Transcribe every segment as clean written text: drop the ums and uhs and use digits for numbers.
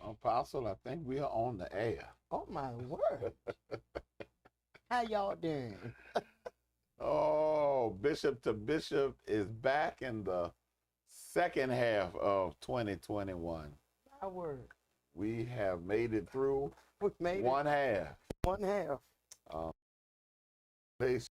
Apostle, I think we are on the air. Oh my word. How y'all doing? Oh, Bishop to Bishop is back in the second half of 2021. My word. We have made it through We made one half. one half. Uh, please,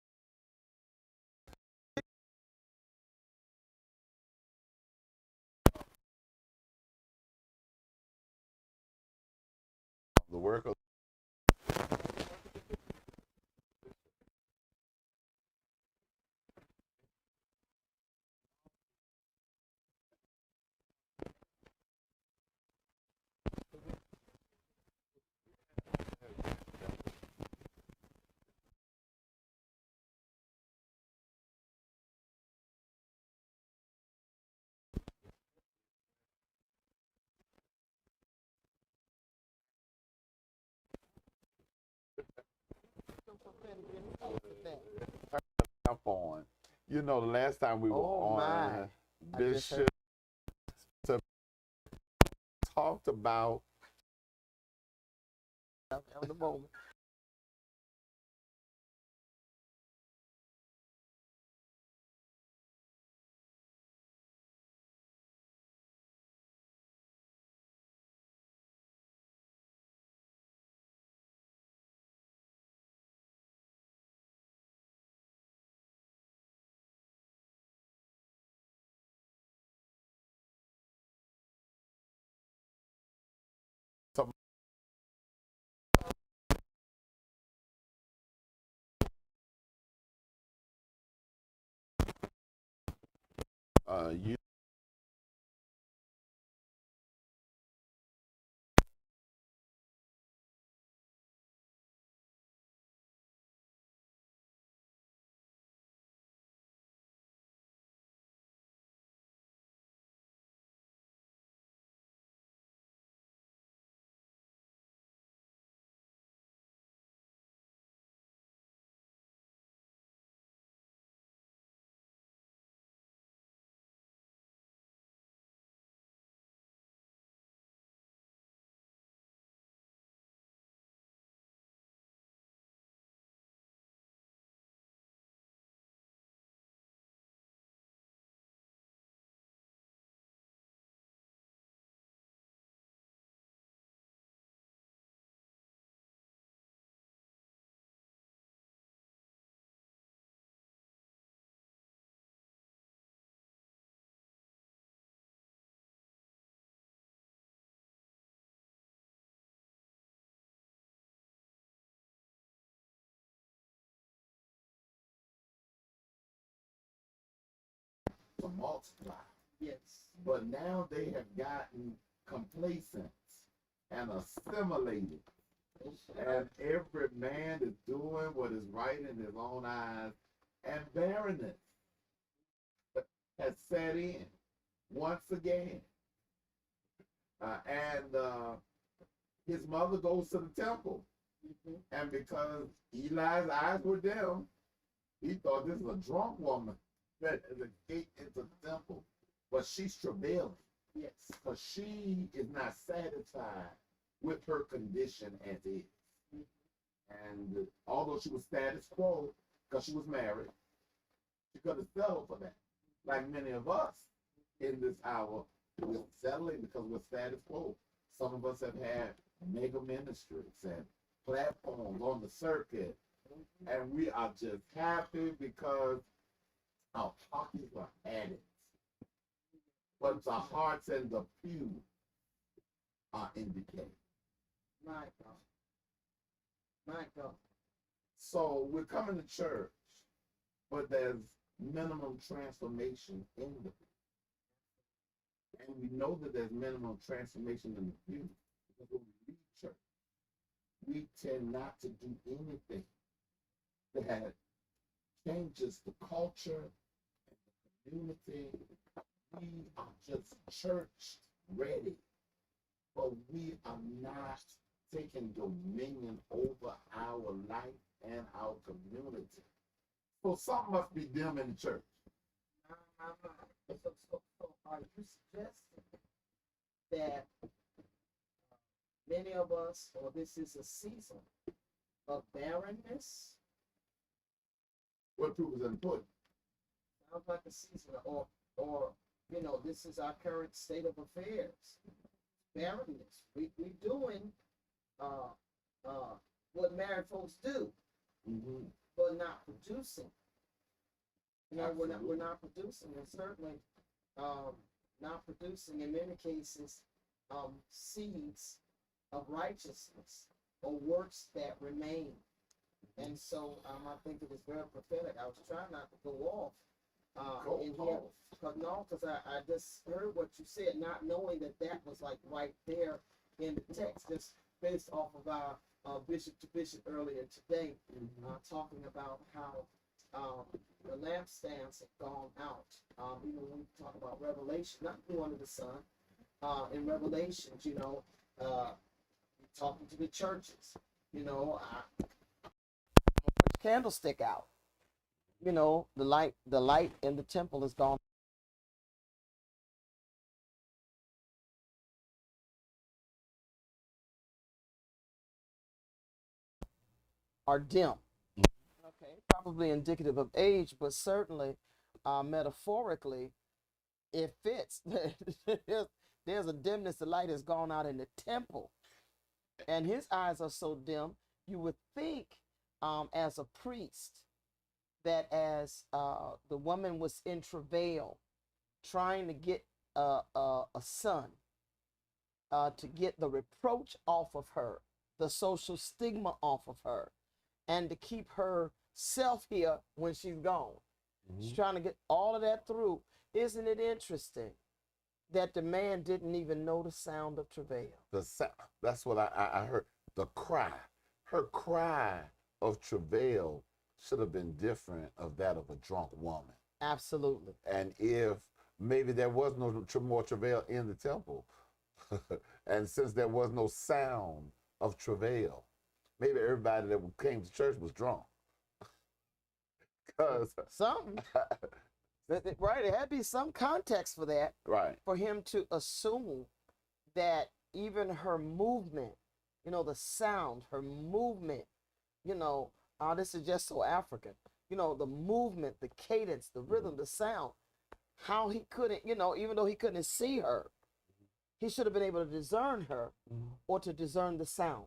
the work of up on. You know, the last time we were Oh on, my. Bishop talked about Having a moment. some you to multiply. Yes. But now they have gotten complacent and assimilated. And every man is doing what is right in his own eyes. And barrenness has set in once again. And his mother goes to the temple. And because Eli's eyes were dim, he thought this was a drunk woman that is a gate into the temple. But she's travailing. Yes. Because she is not satisfied with her condition as is. And although she was status quo, because she was married, she could have settled for that. Like many of us in this hour, we're settling because we're status quo. Some of us have had mega ministries and platforms on the circuit, and we are just happy because our pockets are added, but the hearts and the pew are in decay. My God. My God. So we're coming to church, but there's minimum transformation in the pew. And we know that there's minimum transformation in the pew because when we leave church, we tend not to do anything that changes the culture and the community. We are just church ready, but we are not taking dominion over our life and our community. So something must be dim in the church. So are you suggesting that many of us, or this is a season of barrenness. What proof is in the pudding? Sounds like a season, or you know, this is our current state of affairs. Barrenness. We doing what married folks do, but not producing. You know, we're not producing, and certainly not producing in many cases seeds of righteousness or works that remain. And so I think it was very prophetic. I was trying not to go off in here, because I just heard what you said, not knowing that that was like right there in the text, just based off of our bishop to bishop earlier today, talking about how the lampstands have gone out. Even when we talk about Revelation, not new under the sun, in Revelations, you know, talking to the churches, you know, candlestick out. You know, the light in the temple is gone. Are dim. Okay, probably indicative of age, but certainly metaphorically, it fits. There's a dimness. The light has gone out in the temple, and his eyes are so dim. You would think, as a priest, that as the woman was in travail, trying to get a son, to get the reproach off of her, the social stigma off of her, and to keep herself here when she's gone. She's trying to get all of that through. Isn't it interesting that the man didn't even know the sound of travail? That's what I heard. The cry. Her cry of travail should have been different of that of a drunk woman. Absolutely. And if maybe there was no more travail in the temple, and since there was no sound of travail, maybe everybody that came to church was drunk. Because something. Right, there had to be some context for that. Right. For him to assume that even her movement, you know, the sound, her movement, you know, this is just so African, you know, the movement, the cadence, the rhythm, the sound, how he couldn't, you know, even though he couldn't see her, he should have been able to discern her or to discern the sound.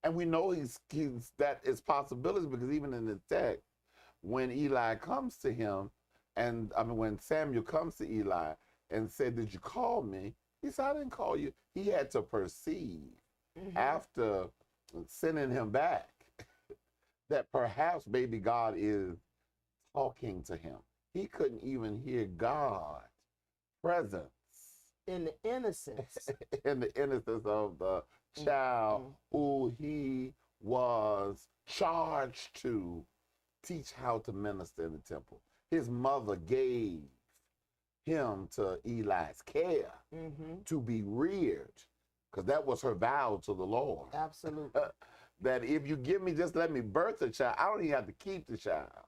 And we know that is possibilities, because even in the text, when Eli comes to him, and I mean, when Samuel comes to Eli and said, "Did you call me?" He said, "I didn't call you." He had to perceive after sending him back that perhaps maybe God is talking to him. He couldn't even hear God's presence in the innocence, in the innocence of the child who he was charged to teach how to minister in the temple. His mother gave him to Eli's care to be reared, because that was her vow to the Lord. Absolutely. That if you give me, just let me birth the child, I don't even have to keep the child.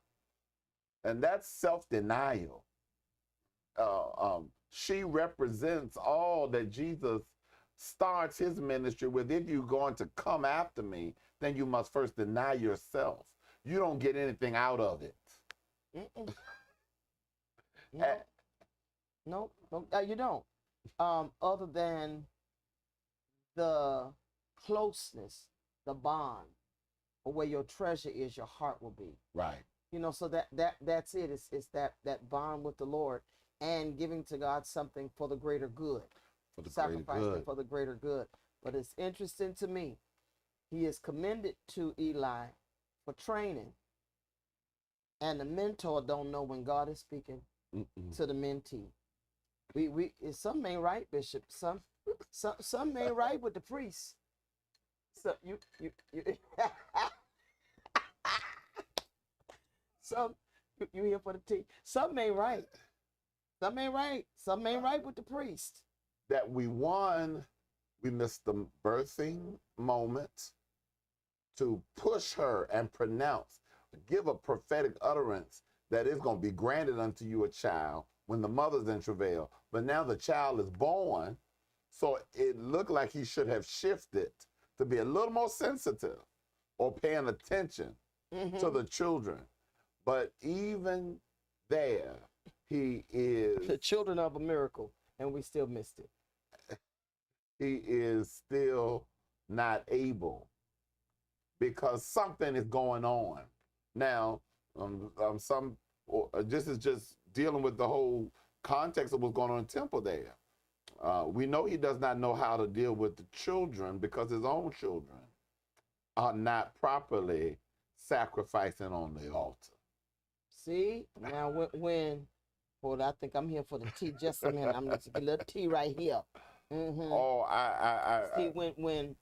And that's self-denial. She represents all that Jesus starts his ministry with. If you're going to come after me, then you must first deny yourself. You don't get anything out of it. No, you don't. Other than the closeness, the bond, or where your treasure is, your heart will be. Right. You know, so that's it. It's that bond with the Lord and giving to God something for the greater good. For the sacrificing for the greater good. But it's interesting to me, he is commended to Eli for training, and the mentor don't know when God is speaking to the mentee. Some ain't right, Bishop. Some ain't right with the priest. So you some you here for the tea. Some ain't right. Some ain't right. Some ain't right with the priest. That we missed the birthing moment to push her and pronounce, give a prophetic utterance that is going to be granted unto you a child when the mother's in travail. But now the child is born, So it looked like he should have shifted to be a little more sensitive or paying attention to the children. But even there, he is. The children of a miracle, and we still missed it. He is still not able because something is going on. Now, this is just dealing with the whole context of what's going on in the temple there. We know he does not know how to deal with the children because his own children are not properly sacrificing on the altar. See, now well, I think I'm here for the tea. Just a minute, I'm just a little tea right here. Oh, See, when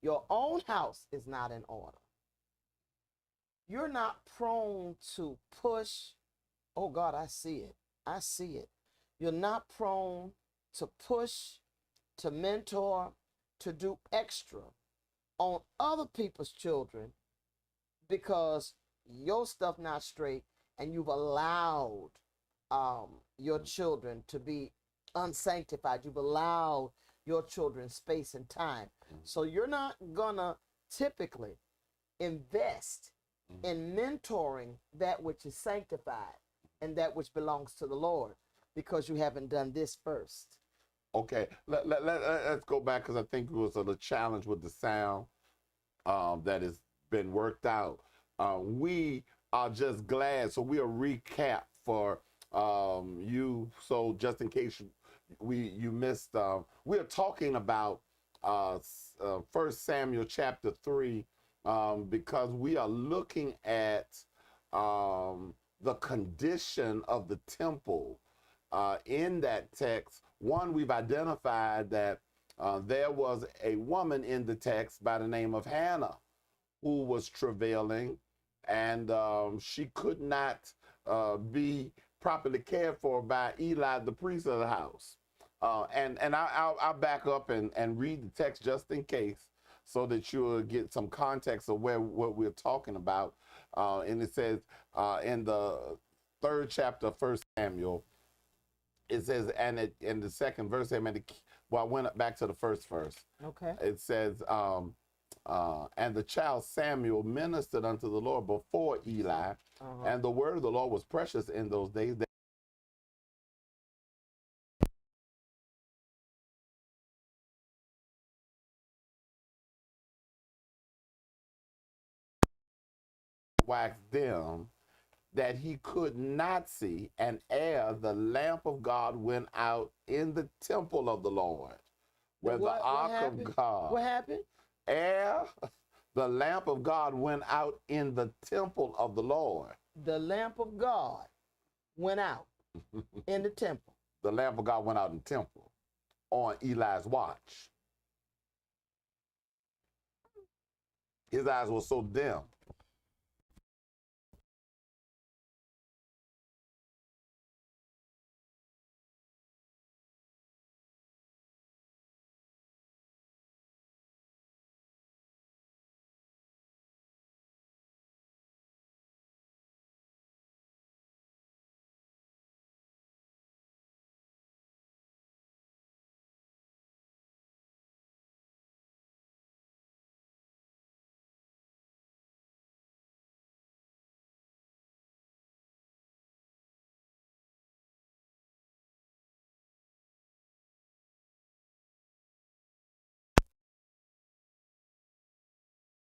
your own house is not in order, you're not prone to push. Oh God, I see it. I see it. You're not prone to push, to mentor, to do extra on other people's children because your stuff not straight and you've allowed your children to be unsanctified. You've allowed your children space and time. So you're not gonna typically invest in mentoring that which is sanctified and that which belongs to the Lord because you haven't done this first. Okay, let's go back because I think it was a challenge with the sound that has been worked out. We are just glad. So we'll recap for you. So just in case you missed, we are talking about 1 Samuel chapter 3 because we are looking at the condition of the temple in that text. One, we've identified that there was a woman in the text by the name of Hannah who was travailing, and she could not be properly cared for by Eli, the priest of the house. And I'll back up and read the text just in case so that you'll get some context of what we're talking about. And it says in the 3rd chapter of 1 Samuel, it says, and in the 2nd verse, I went back to the 1st verse. Okay. It says, and the child Samuel ministered unto the Lord before Eli, and the word of the Lord was precious in those days. Waxed dim that he could not see, and ere the lamp of God went out in the temple of the Lord, where the ark of God. What happened? Ere the lamp of God went out in the temple of the Lord. The lamp of God went out in the temple. The lamp of God went out in the temple on Eli's watch. His eyes were so dim.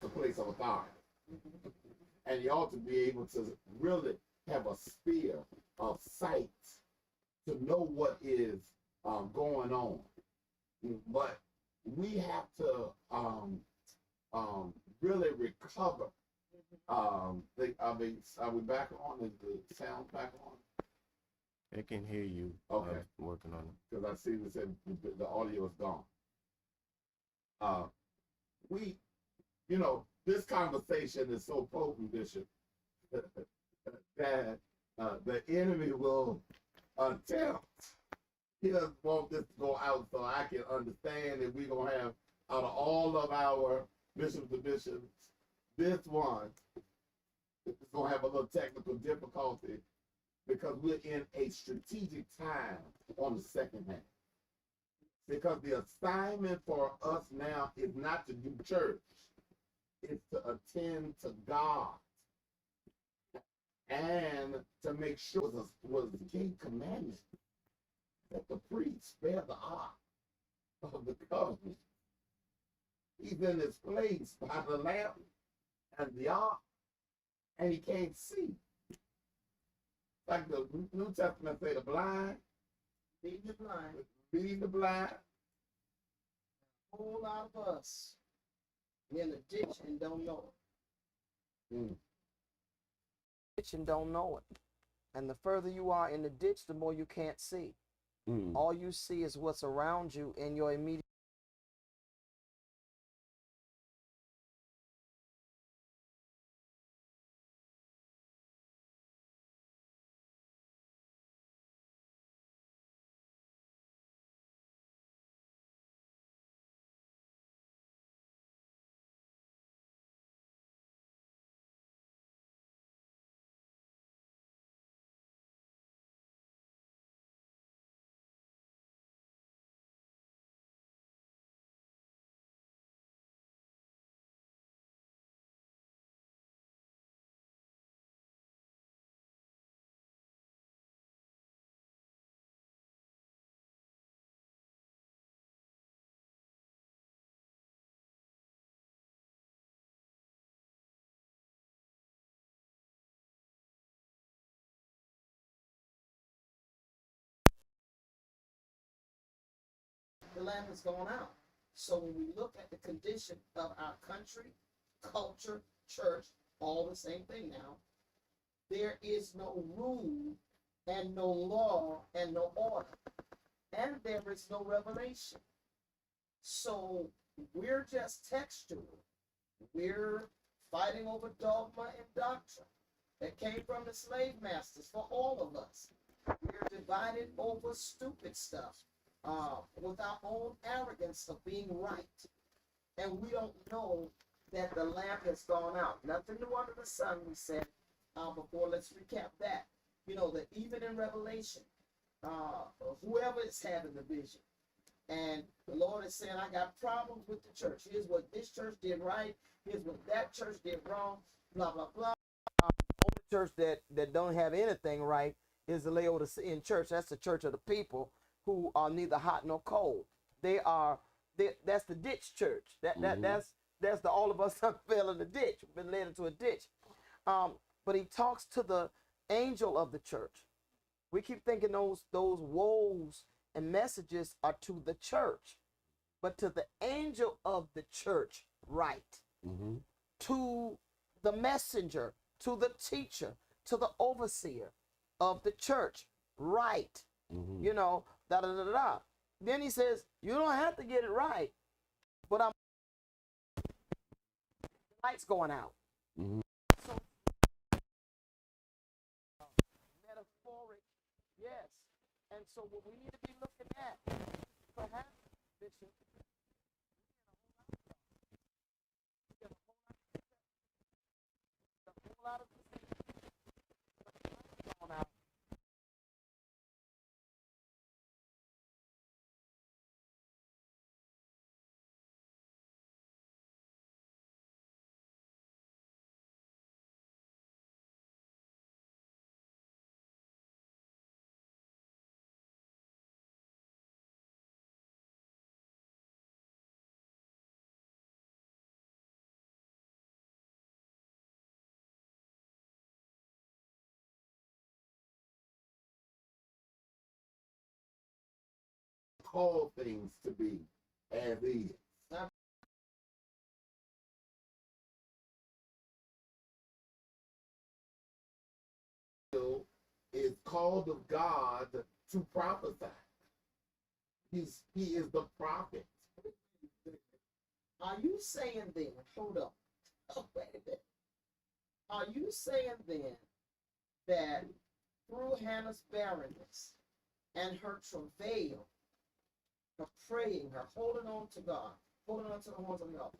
The place of authority. And you ought to be able to really have a spear of sight to know what is going on. But we have to really recover. Are we back on? Is the sound back on? I can hear you. Okay. I'm working on it. Because I see they said the audio is gone. This conversation is so potent, Bishop, that the enemy will attempt. He doesn't want this to go out so I can understand that we're going to have, out of all of our bishops and bishops, this one is going to have a little technical difficulty because we're in a strategic time on the second half. Because the assignment for us now is not to do church, it's to attend to God and to make sure was the key commandment that the priest bear the ark of the covenant. He's in his place by the lamp and the ark, and he can't see. Like the New Testament say, the blind Leading the blind. leading the blind. A whole lot of us in the ditch and don't know it. Ditch and don't know it. And the further you are in the ditch, the more you can't see. All you see is what's around you in your immediate. The lamp has gone out. So when we look at the condition of our country, culture, church, all the same thing now, there is no rule and no law and no order. And there is no revelation. So we're just textual. We're fighting over dogma and doctrine that came from the slave masters for all of us. We're divided over stupid stuff. With our own arrogance of being right. And we don't know that the lamp has gone out. Nothing new under the sun, we said before. Let's recap that. You know, that even in Revelation, whoever is having the vision, and the Lord is saying, I got problems with the church. Here's what this church did right. Here's what that church did wrong. Blah, blah, blah. Only church that don't have anything right is the Laodicean church. That's the church of the people who are neither hot nor cold. That's the ditch church. That's the all of us that fell in the ditch, been led into a ditch. But he talks to the angel of the church. We keep thinking those woes and messages are to the church, but to the angel of the church, right? To the messenger, to the teacher, to the overseer of the church, right? You know, da da da da. Then he says, you don't have to get it right, but the light's going out. So, metaphoric, yes. And so what we need to be looking at, perhaps, Bishop, a whole lot of going out. Call things to be as is. Is called of God to prophesy. He is the prophet. Are you saying then, hold up, wait a minute. Are you saying then that through Hannah's barrenness and her travail, her praying, her holding on to God, holding on to the horns of God,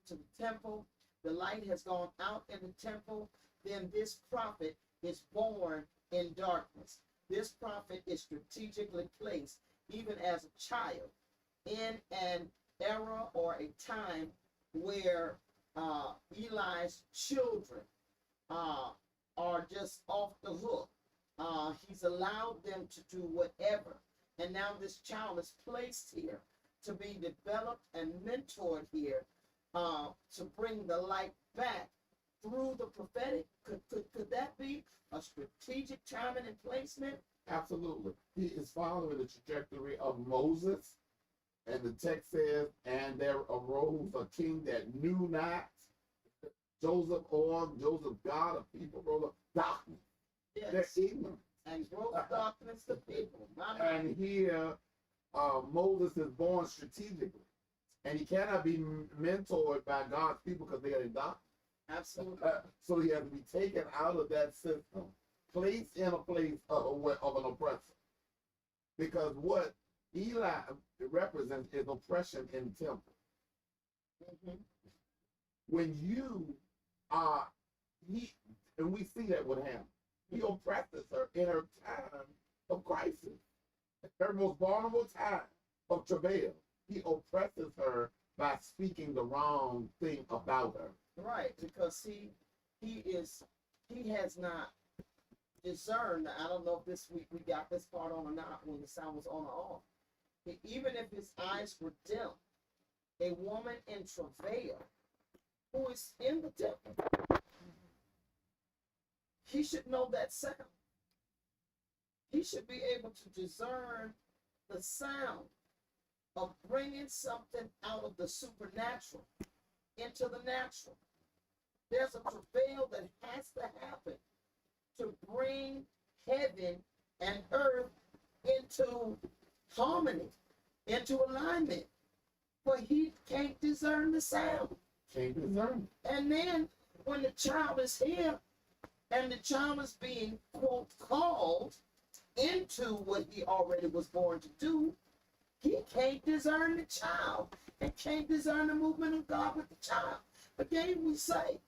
to the temple, the light has gone out in the temple, then this prophet is born in darkness. This prophet is strategically placed, even as a child, in an era or a time where Eli's children are just off the hook. He's allowed them to do whatever. And now this child is placed here to be developed and mentored here to bring the light back through the prophetic. Could that be a strategic timing and placement? Absolutely. He is following the trajectory of Moses. And the text says, and there arose a king that knew not Joseph, God of people, rose up darkness. Yes. They're ignorant. And gross darkness the people. And here, Moses is born strategically. And he cannot be mentored by God's people because they are in darkness. Absolutely. So he has to be taken out of that system, placed in a place of an oppressor. Because what Eli represents is oppression in the temple. Mm-hmm. When you are, and we see that with him, he oppresses her in her time of crisis, her most vulnerable time of travail. He oppresses her by speaking the wrong thing about her. Right, because he has not discerned. I don't know if this week we got this part on or not when the sound was on or off. Even if his eyes were dim, a woman in travail who is in the temple, he should know that sound. He should be able to discern the sound of bringing something out of the supernatural into the natural. There's a travail that has to happen to bring heaven and earth into harmony, into alignment. But he can't discern the sound. Can't discern. And then when the child is here and the child is being, quote, called into what he already was born to do, he can't discern the child and can't discern the movement of God with the child. Again, we say,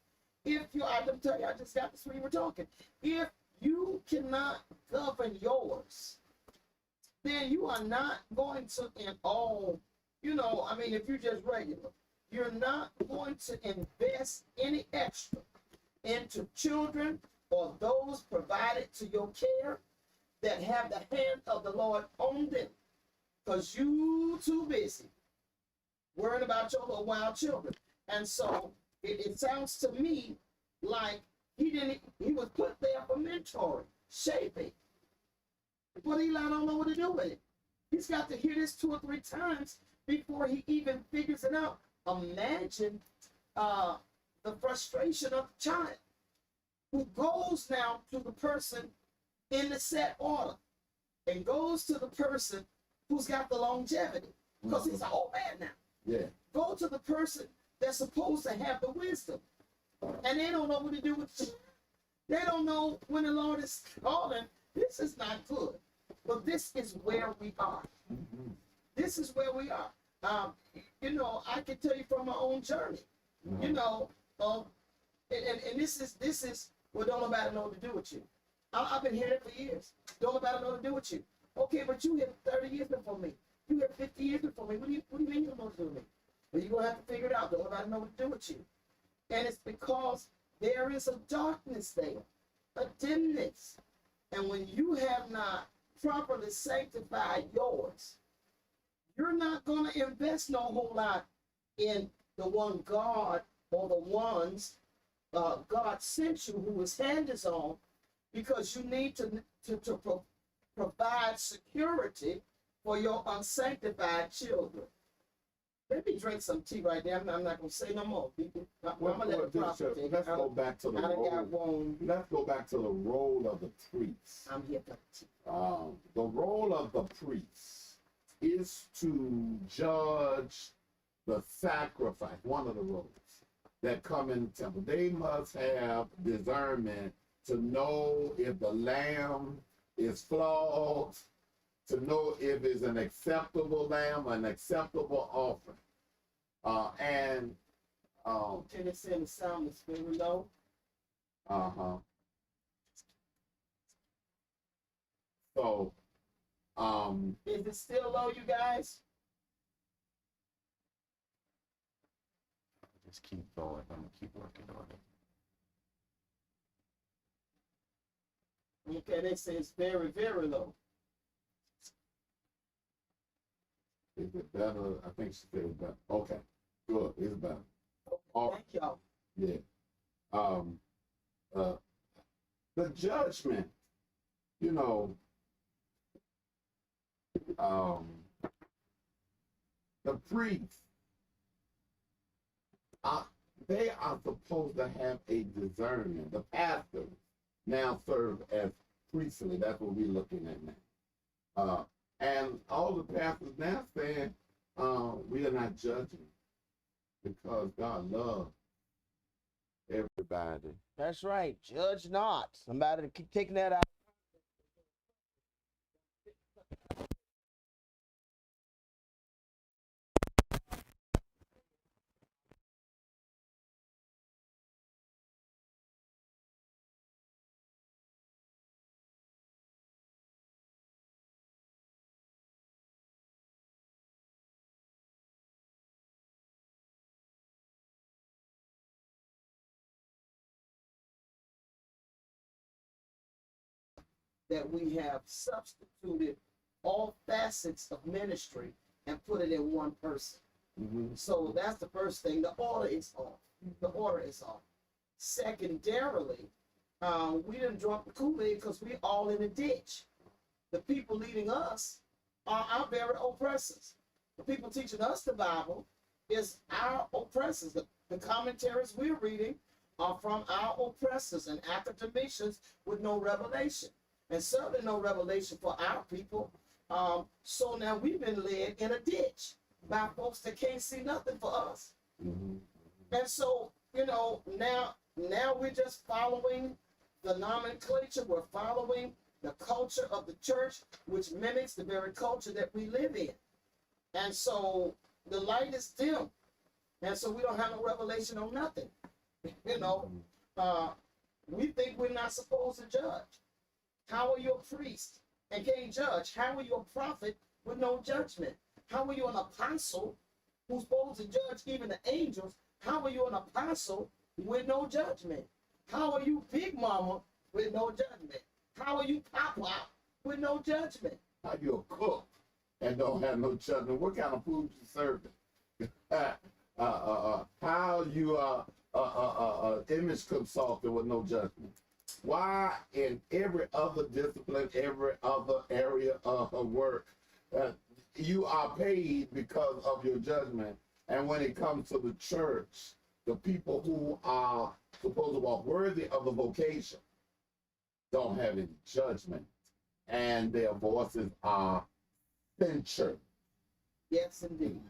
if you, I can tell you, I just got this when you were talking. If you cannot govern yours, then you are not going to, in all, I mean, if you're just regular, you're not going to invest any extra into children or those provided to your care that have the hand of the Lord on them, because you too busy worrying about your little wild children. And so it sounds to me like he was put there for mentoring, shaping. But Eli don't know what to do with it. He's got to hear this 2 or 3 times before he even figures it out. Imagine the frustration of the child who goes now to the person in the set order and goes to the person who's got the longevity, because he's an old man now. Yeah. Go to the person that's supposed to have the wisdom, and they don't know what to do with it. They don't know when the Lord is calling. This is not good. But this is where we are. Mm-hmm. This is where we are. I can tell you from my own journey. Mm-hmm. And this is what don't nobody know what to do with you. I've been hearing it for years. Don't nobody know what to do with you. Okay, but you had 30 years before me. You had 50 years before me. What do you mean you don't know what to do with me? Well, you're going to have to figure it out. Don't nobody know what to do with you. And it's because there is a darkness there, a dimness. And when you have not properly sanctified yours, you're not going to invest no whole lot in the one God or the ones God sent you who his hand is on, because you need to provide security for your unsanctified children. Let me drink some tea right there. I'm not going to say no more. I'm going to let the prophet take it. Let's go back to the role. Let's go back to the role of the priests. I'm here for tea. The role of the priests is to judge the sacrifice, one of the roles that come in the temple. They must have discernment to know if the lamb is flawed, to know if it's an acceptable lamb, an acceptable offering. Lieutenant saying the sound is very low. So, Is it still low, you guys? Just keep going. I'm gonna keep working on it. Okay, they say it's very, very low. is it better? I think she said it's better. Okay, good. It's better. Okay, thank y'all. Yeah. The judgment, you know, the priests, they are supposed to have a discernment. The pastors now serve as priestly. That's what we're looking at now. And all the pastors now saying, we are not judging because God loves everybody. That's right. Judge not. Somebody to keep taking that out. That we have substituted all facets of ministry and put it in one person. Mm-hmm. So that's the first thing. The order is off. The order is off. Secondarily, we didn't drop the Kool-Aid because we all in a ditch. The people leading us are our very oppressors. The people teaching us the Bible is our oppressors. The commentaries we're reading are from our oppressors and academicians with no revelation. And certainly no revelation for our people. So now we've been led in a ditch by folks that can't see nothing for us. Mm-hmm. And so, you know, now we're just following the nomenclature. We're following the culture of the church, which mimics the very culture that we live in. And so the light is dim. And so we don't have no revelation on nothing. You know, we think we're not supposed to judge. How are you a priest and can't judge? How are you a prophet with no judgment? How are you an apostle who's supposed to judge even the angels? How are you an apostle with no judgment? How are you big mama with no judgment? How are you papa with no judgment? How you a cook and don't have no judgment? What kind of food you serving? How you image consultant with no judgment? Why in every other discipline, every other area of work, you are paid because of your judgment, and when it comes to the church, the people who are supposed to walk worthy of the vocation don't have any judgment, and their voices are censured. Yes, indeed.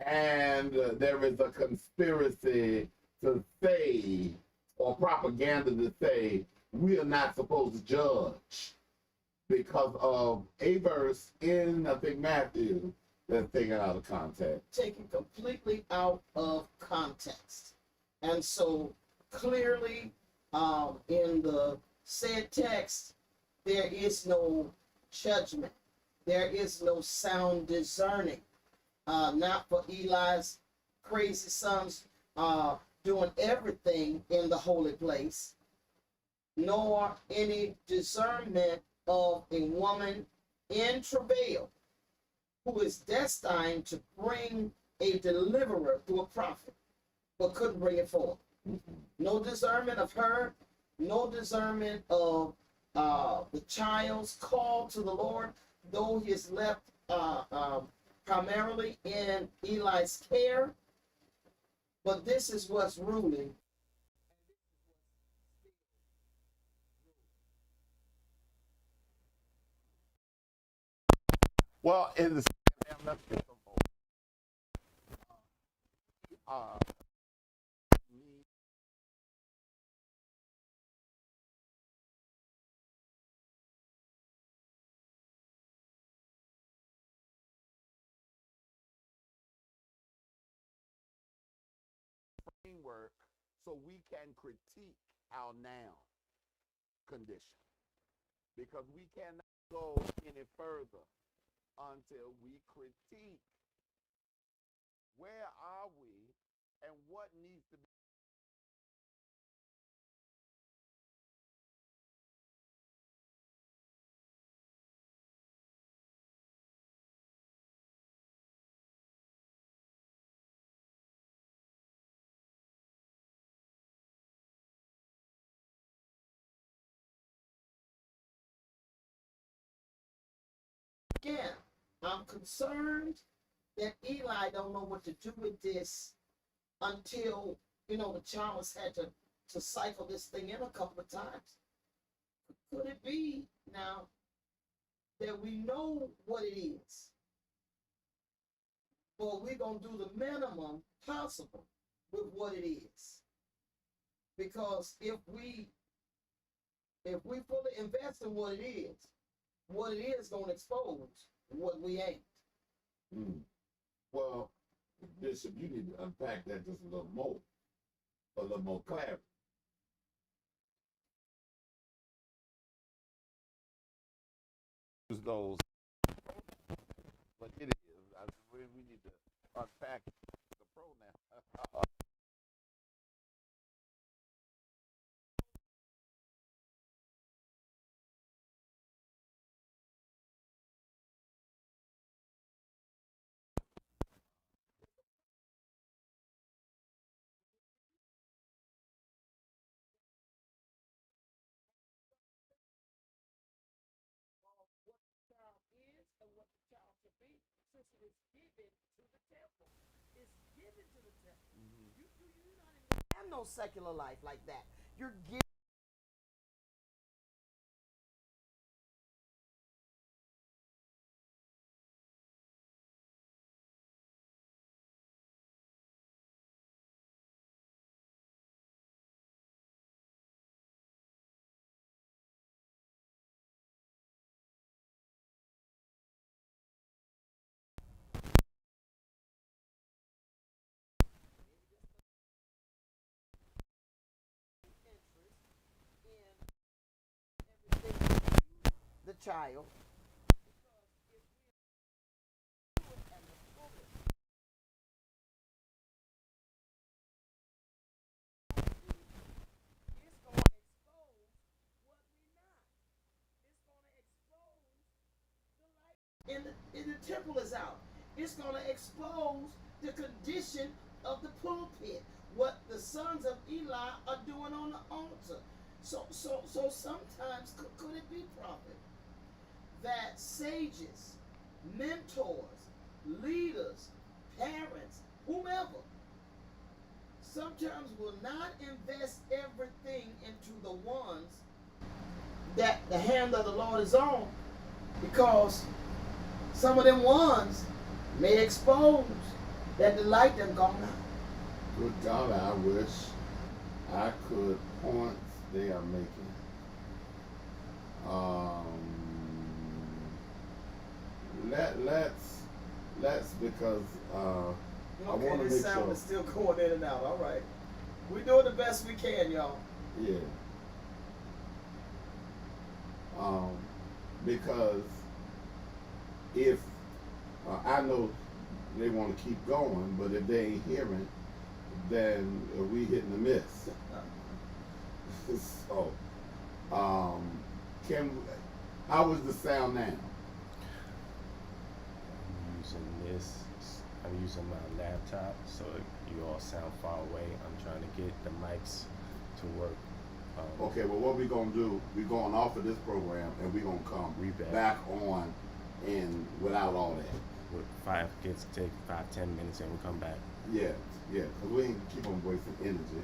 And there is a conspiracy to say, or propaganda to say, we are not supposed to judge because of a verse in, I think, Matthew, that's taken out of context. Taken completely out of context. And so clearly in the said text, there is no judgment. There is no sound discerning. Not for Eli's crazy sons doing everything in the holy place, nor any discernment of a woman in travail who is destined to bring a deliverer through a prophet, but couldn't bring it forth. No discernment of her, no discernment of the child's call to the Lord, though he is left primarily in Eli's care. But this is what's ruling. Well, in the second half, let's get framework so we can critique our now condition. Because we cannot go any further until we critique where are we and what needs to be. Again, I'm concerned that Eli don't know what to do with this until, the Chalmers had to cycle this thing in a couple of times. Could it be now that we know what it is, but we're going to do the minimum possible with what it is? Because if we fully invest in what it is going to expose what we ain't. Well, Bishop, you need to unpack that just a little more clarity. Those, but it is. We need to unpack the pronoun. Have no secular life like that. You're giving. The child. And the temple is out. It's going to expose the condition of the pulpit, what the sons of Eli are doing on the altar. So sometimes could it be, prophet, that sages, mentors, leaders, parents, whomever, sometimes will not invest everything into the ones that the hand of the Lord is on, because some of them ones may expose that the light done gone out. Good God, I wish I could points they are making. Let's because I want to make this sound sure. is still going in and out. All right, we're doing the best we can, y'all. Yeah. Because if I know they want to keep going, but if they ain't hearing, then we hitting the miss. So, how is the sound now? I'm using this. I'm using my laptop, so you all sound far away. I'm trying to get the mics to work. Okay, well, what we gonna do? We going off of this program, and we gonna come back on, and without all that. With take 5-10 minutes, and we come back. Yeah, because we ain't keep on wasting energy.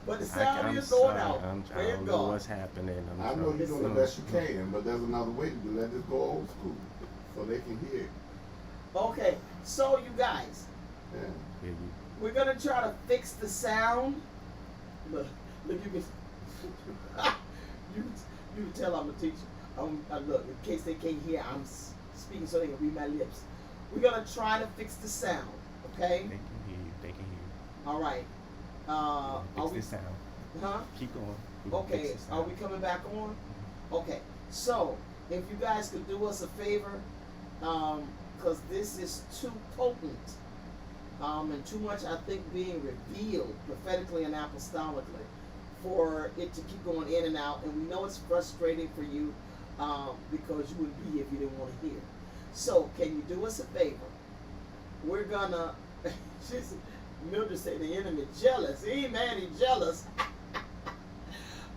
But the sound is going out. I don't know what's happening. I know you're doing the best you can, but there's another way to do that. Just go old school, so they can hear. Okay, so you guys, Yeah. we're gonna try to fix the sound. Look, you can you can tell I'm a teacher. Look, in case they can't hear, I'm speaking so they can read my lips. We're gonna try to fix the sound, Okay. They can hear you. They can hear you. All right. Are Fix we? this sound. Huh? Keep going. We gonna fix Okay. this Are sound. we coming back on? Okay. So if you guys could do us a favor, because this is too potent, and too much, I think, being revealed prophetically and apostolically for it to keep going in and out. And we know it's frustrating for you because you would be if you didn't want to hear. So can you do us a favor? We're gonna. Mildred said the enemy jealous. He man, he jealous.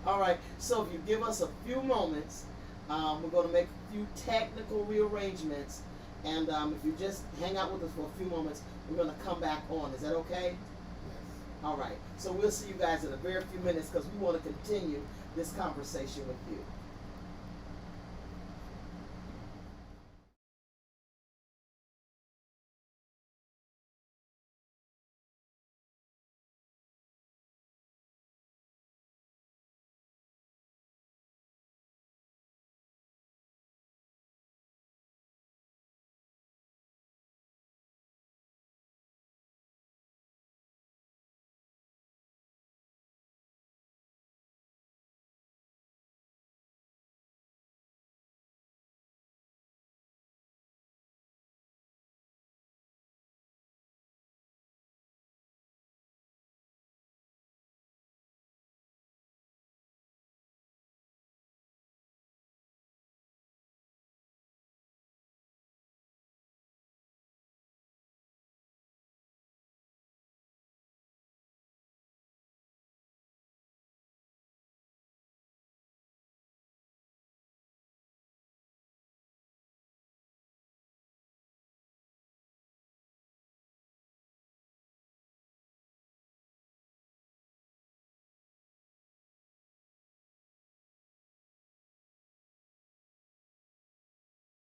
All right. So if you give us a few moments, we're going to make a few technical rearrangements, and if you just hang out with us for a few moments, we're going to come back on. Is that okay? Yes. All right. So we'll see you guys in a very few minutes because we want to continue this conversation with you.